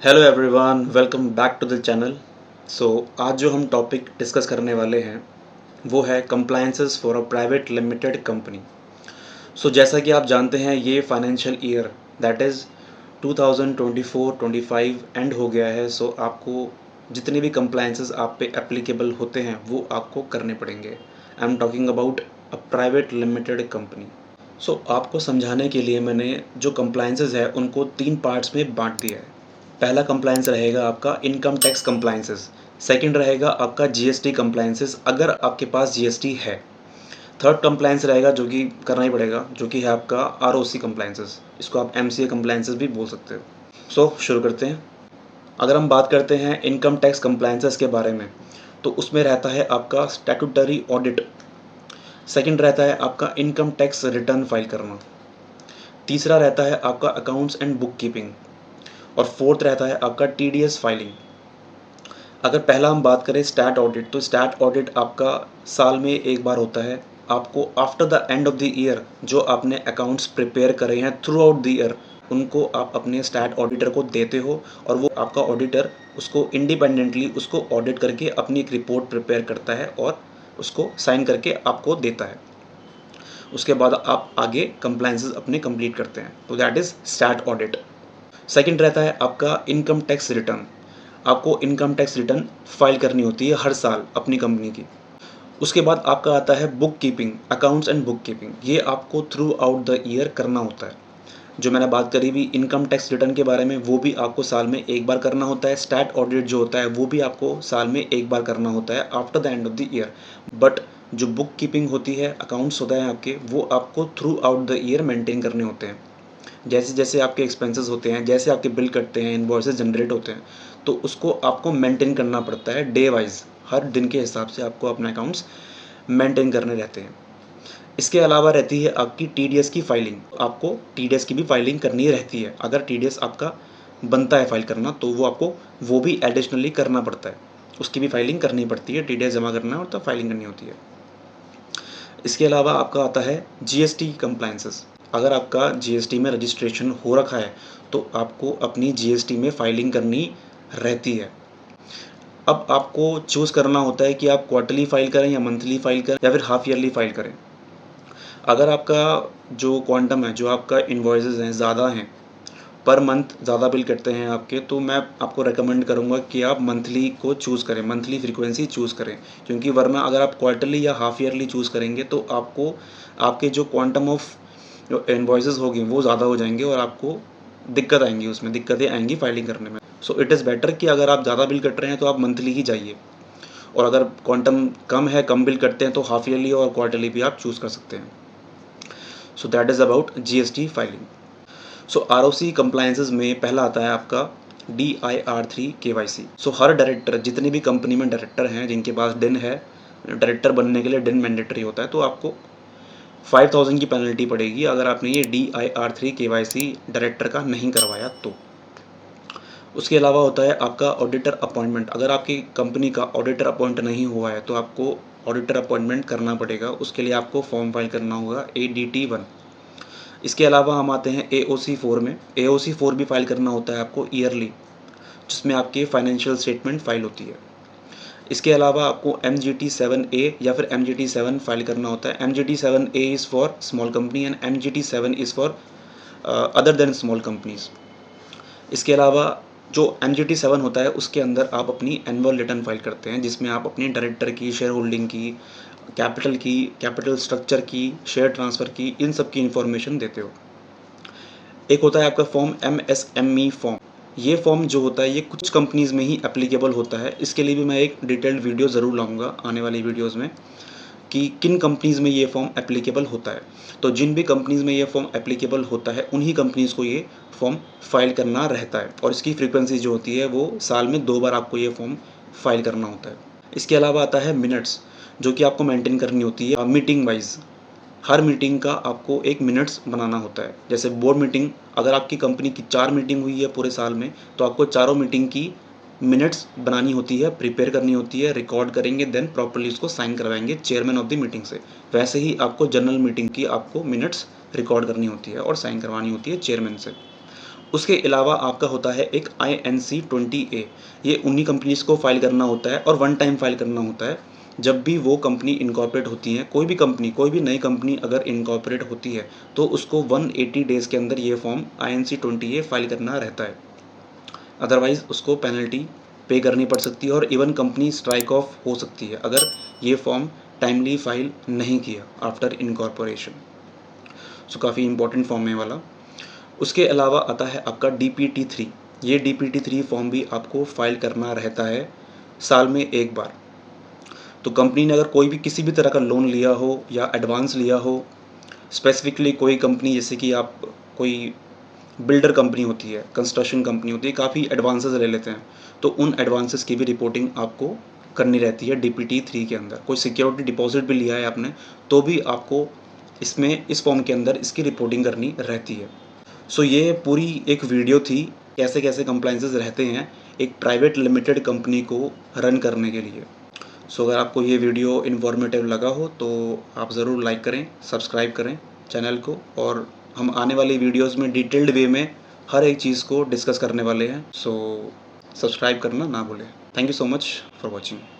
Hello everyone, welcome back to the channel. आज जो हम टॉपिक डिस्कस करने वाले हैं वो है compliances for a private limited company. जैसा कि आप जानते हैं ये financial year that is 2024-25 and हो गया है। आपको जितने भी कंप्लायंसेस आप पे एप्लीकेबल होते हैं वो आपको करने पड़ेंगे। I am talking about a private limited company. आपको समझाने के लिए मैंने जो कंप्लायंसेस है उनको 3 पार्ट्स में बाँट दिया है। पहला कंप्लायंस रहेगा आपका इनकम टैक्स कंप्लायंसेस, सेकंड रहेगा आपका जीएसटी कंप्लायंसेस अगर आपके पास जीएसटी है, थर्ड कंप्लायंस रहेगा जो कि करना ही पड़ेगा, जो कि है आपका आरओसी कंप्लायंसेस। इसको आप एमसीए कंप्लायंसेस भी बोल सकते हो। शुरू करते हैं। अगर हम बात करते हैं इनकम टैक्स कंप्लायंसेस के बारे में, तो उसमें रहता है आपका स्टैट्यूटरी ऑडिट, सेकंड रहता है आपका इनकम टैक्स रिटर्न फाइल करना, तीसरा रहता है आपका अकाउंट्स एंड बुक कीपिंग, और फोर्थ रहता है आपका टीडीएस फाइलिंग। अगर पहला हम बात करें स्टैट ऑडिट, तो स्टैट ऑडिट आपका साल में एक बार होता है। आपको after the end of the year जो आपने अकाउंट्स प्रिपेयर करे हैं थ्रू आउट द ईयर, उनको आप अपने स्टैट ऑडिटर को देते हो और वो आपका ऑडिटर उसको इंडिपेंडेंटली उसको ऑडिट करके अपनी एक रिपोर्ट प्रिपेयर करता है और उसको साइन करके आपको देता है। उसके बाद आप आगे कंप्लायंसेस अपने कंप्लीट करते हैं, तो that is stat audit. Second रहता है आपका इनकम टैक्स रिटर्न। आपको इनकम टैक्स रिटर्न फाइल करनी होती है हर साल अपनी कंपनी की। उसके बाद आपका आता है book keeping, accounts and book keeping. ये आपको थ्रू आउट द ईयर करना होता है। जो मैंने बात करी भी इनकम टैक्स रिटर्न के बारे में, वो भी आपको साल में एक बार करना होता है। स्टैट ऑडिट जो होता है वो भी आपको साल में एक बार करना होता है after the end of the year. But जो बुक कीपिंग होती है, अकाउंट्स होता है आपके, वो आपको through out the year maintain करने होते हैं। जैसे जैसे आपके एक्सपेंसेस होते हैं, जैसे आपके बिल कटते हैं, इनवॉइसेस जनरेट होते हैं, तो उसको आपको मेंटेन करना पड़ता है डे वाइज। हर दिन के हिसाब से आपको अपने अकाउंट्स मेंटेन करने रहते हैं। इसके अलावा रहती है आपकी टीडीएस की फाइलिंग। आपको टीडीएस की भी फाइलिंग करनी रहती है। अगर टीडीएस आपका बनता है फाइल करना, तो वो आपको वो भी एडिशनली करना पड़ता है। उसकी भी फाइलिंग करनी पड़ती है, टीडीएस जमा करना और तब फाइलिंग करनी होती है। इसके अलावा आपका आता है जीएसटी कंप्लायंसेस। अगर आपका जीएसटी में रजिस्ट्रेशन हो रखा है तो आपको अपनी जीएसटी में फाइलिंग करनी रहती है। अब आपको चूज़ करना होता है कि आप क्वार्टरली फाइल करें या मंथली फाइल करें या फिर हाफ ईयरली फाइल करें। अगर आपका जो क्वांटम है, जो आपका इन्वॉइसेस हैं, ज़्यादा हैं, पर मंथ ज़्यादा बिल कटते हैं आपके, तो मैं आपको रिकमेंड करूँगा कि आप मंथली को चूज़ करें, मंथली फ्रीक्वेंसी चूज़ करें। क्योंकि वरना अगर आप क्वार्टरली या हाफ ईयरली चूज़ करेंगे तो आपको आपके जो क्वांटम ऑफ जो इनवॉइसेस होगी वो ज़्यादा हो जाएंगे और आपको दिक्कत आएंगी, उसमें दिक्कतें आएंगी फाइलिंग करने में। इट इज़ बेटर कि अगर आप ज़्यादा बिल कट रहे हैं तो आप मंथली ही जाइए, और अगर क्वांटम कम है, कम बिल कटते हैं, तो हाफ ईयरली और क्वार्टरली भी आप चूज़ कर सकते हैं। That is about GST filing. ROC compliances में पहला आता है आपका DIR3 KYC। हर डायरेक्टर, जितने भी कंपनी में डायरेक्टर हैं जिनके पास डिन है, डायरेक्टर बनने के लिए डिन मैंडेटरी होता है, तो आपको 5000 की पेनल्टी पड़ेगी अगर आपने ये DIR3 KYC डायरेक्टर का नहीं करवाया तो। उसके अलावा होता है आपका ऑडिटर अपॉइंटमेंट। अगर आपकी कंपनी का ऑडिटर अपॉइंट नहीं हुआ है तो आपको ऑडिटर अपॉइंटमेंट करना पड़ेगा। उसके लिए आपको फॉर्म फाइल करना होगा ADT1। इसके अलावा हम आते हैं AOC4 में। AOC4 भी फाइल करना होता है आपको ईयरली, जिसमें आपके फाइनेंशियल स्टेटमेंट फाइल होती है। इसके अलावा आपको MGT7A या फिर MGT7 फाइल करना होता है। MGT7A is for small company and MGT7 is for other than small companies. इसके अलावा जो MGT7 होता है उसके अंदर आप अपनी एनुअल रिटर्न फाइल करते हैं, जिसमें आप अपनी डायरेक्टर की, शेयर होल्डिंग की, कैपिटल की, कैपिटल स्ट्रक्चर की, शेयर ट्रांसफ़र की, इन सब की इन्फॉर्मेशन देते हो। एक होता है आपका फॉर्म MSME फॉर्म। ये फॉर्म जो होता है ये कुछ कंपनीज़ में ही एप्लीकेबल होता है। इसके लिए भी मैं एक डिटेल्ड वीडियो ज़रूर लाऊंगा आने वाली वीडियोज़ में कि किन कंपनीज़ में ये फॉर्म एप्लीकेबल होता है। तो जिन भी कंपनीज़ में ये फॉर्म एप्लीकेबल होता है उन्हीं कंपनीज़ को ये फॉर्म फाइल करना रहता है, और इसकी फ्रीक्वेंसी जो होती है वो साल में 2 बार आपको ये फॉर्म फाइल करना होता है। इसके अलावा आता है मिनट्स, जो कि आपको मेंटेन करनी होती है मीटिंग वाइज। हर मीटिंग का आपको एक मिनट्स बनाना होता है। जैसे बोर्ड मीटिंग, अगर आपकी कंपनी की 4 मीटिंग हुई है पूरे साल में, तो आपको चारों मीटिंग की मिनट्स बनानी होती है, प्रिपेयर करनी होती है, रिकॉर्ड करेंगे, देन प्रॉपर्ली उसको साइन करवाएंगे चेयरमैन ऑफ द मीटिंग से। वैसे ही आपको जनरल मीटिंग की आपको मिनट्स रिकॉर्ड करनी होती है और साइन करवानी होती है चेयरमैन से। उसके अलावा आपका होता है एक INC 20A, ये उन्हीं कंपनीज़ को फ़ाइल करना होता है और वन टाइम फ़ाइल करना होता है। जब भी वो कंपनी इनकॉर्पोरेट होती है, कोई भी नई कंपनी अगर इनकॉर्पोरेट होती है, तो उसको 180 डेज़ के अंदर ये फ़ॉर्म INC 20A फ़ाइल करना रहता है। अदरवाइज़ उसको पेनल्टी पे करनी पड़ सकती है और इवन कंपनी स्ट्राइक ऑफ हो सकती है, अगर ये फ़ॉर्म टाइमली फ़ाइल नहीं किया आफ्टर इनकॉर्पोरेशन। सो काफ़ी इम्पोर्टेंट फ़ॉर्म है ये वाला। उसके अलावा आता है आपका DPT-3, ये DPT-3 फॉर्म भी आपको फ़ाइल करना रहता है साल में 1 बार। तो कंपनी ने अगर कोई भी किसी भी तरह का लोन लिया हो या एडवांस लिया हो, स्पेसिफ़िकली कोई कंपनी जैसे कि आप कोई बिल्डर कंपनी होती है, कंस्ट्रक्शन कंपनी होती है, काफ़ी एडवांसेस ले लेते हैं, तो उन एडवांसेस की भी रिपोर्टिंग आपको करनी रहती है DPT-3 के अंदर। कोई सिक्योरिटी डिपॉज़िट भी लिया है आपने, तो भी आपको इसमें इस फॉर्म के अंदर इसकी रिपोर्टिंग करनी रहती है। सो ये पूरी एक वीडियो थी, कैसे-कैसे कंप्लायंसेस रहते हैं एक प्राइवेट लिमिटेड कंपनी को रन करने के लिए। सो अगर आपको ये वीडियो इन्फॉर्मेटिव लगा हो तो आप ज़रूर लाइक करें, सब्सक्राइब करें चैनल को, और हम आने वाली वीडियोज़ में डिटेल्ड वे में हर एक चीज़ को डिस्कस करने वाले हैं। सो सब्सक्राइब करना ना भूलें। Thank you so much for watching.